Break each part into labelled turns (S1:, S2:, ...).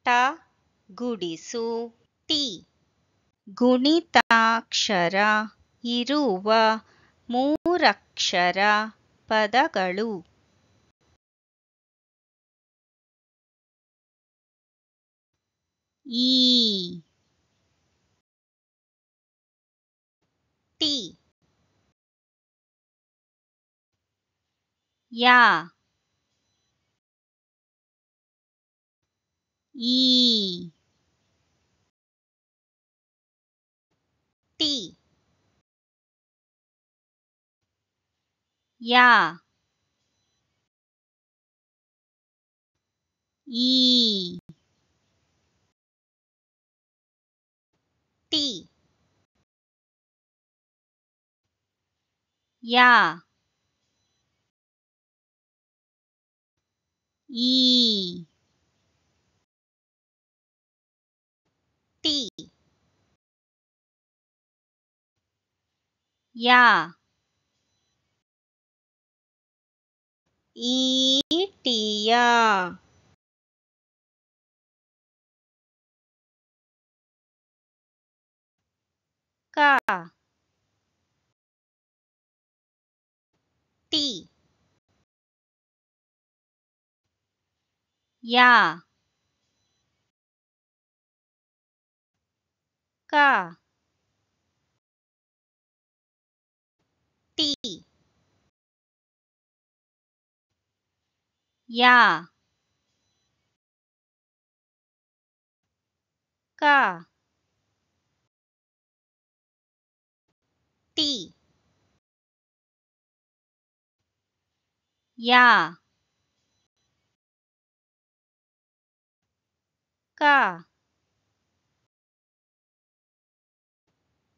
S1: ಟ ಗುಡಿಸು ಟಿ ಗುಣಿತಾಕ್ಷರ ಇರುವ ಮೂರಕ್ಷರ ಪದಗಳು. ಈ ಟಿ ಯಾ ಈ ಟಿ ಯಾ ಈ ಟಿ ಯಾ ಈ ಟಿ ಯಾ ಈಟಿಯ ಕ ಟಿ ಯಾ ಕ ಟಿ ಯಾ ಕ ಟಿ ಯಾ ಕ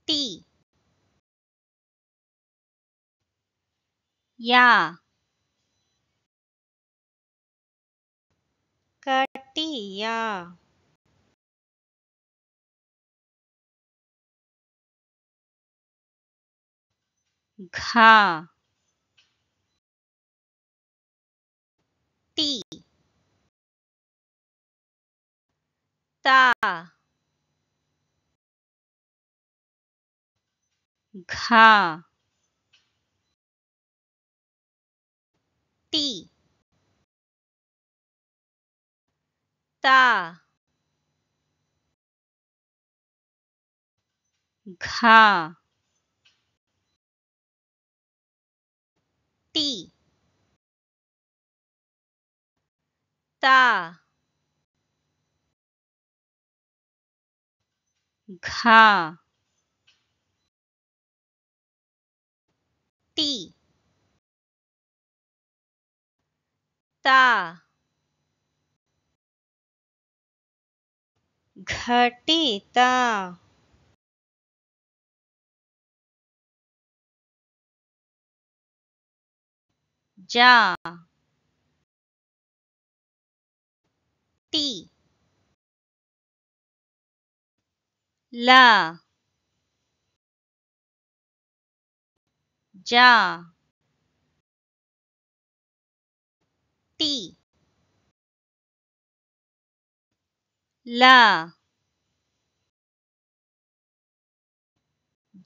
S1: ಟಿ ಯಾ ಕಟಿಯ ಘ ಟಿ ತ ಘ ಟಿ ತ ಘ ಟಿ ತ ಘ ಟಿ ತ ಘಟಿತ ಜ ಟಿ ಲ ಜ ಟಿ ಲ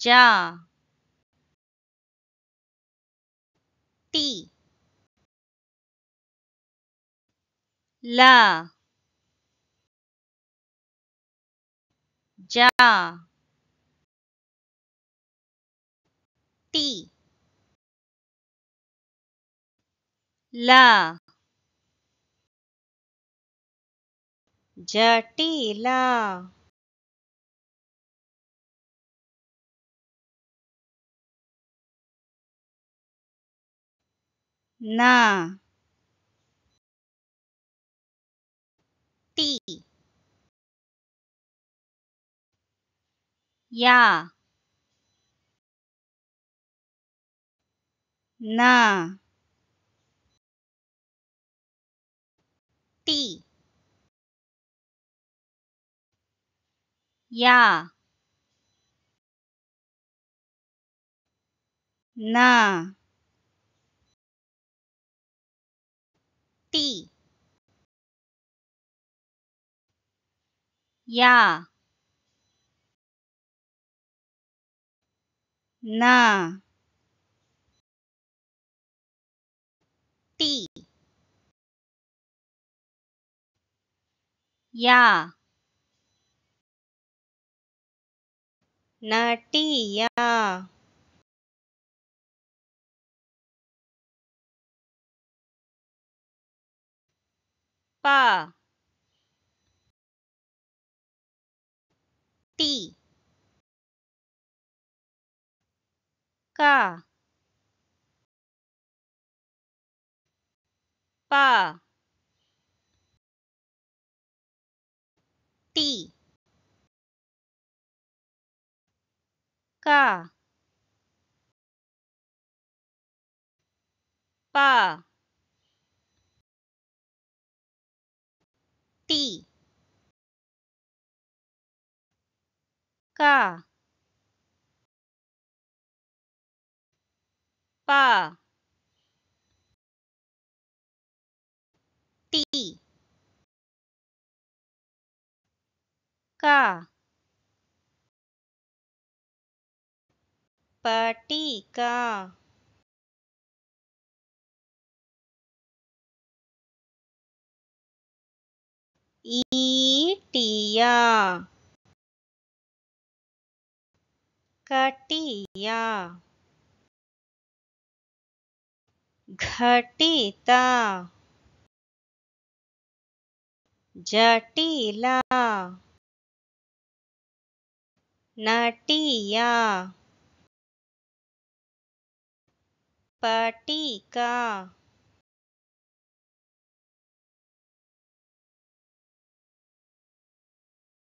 S1: ಜ ಟಿ ಲ ಜ ಟಿ ಲ ಜಟಿಲ ನ ಟಿ ಯಾ ನ ಟಿ ಯಾ ನ ಟಿ या ना टी या नटिया पा टी का पा टी का पा टी का पा टी का पटिका ईटिया कटिया घटिता जटिला नटिया पटिका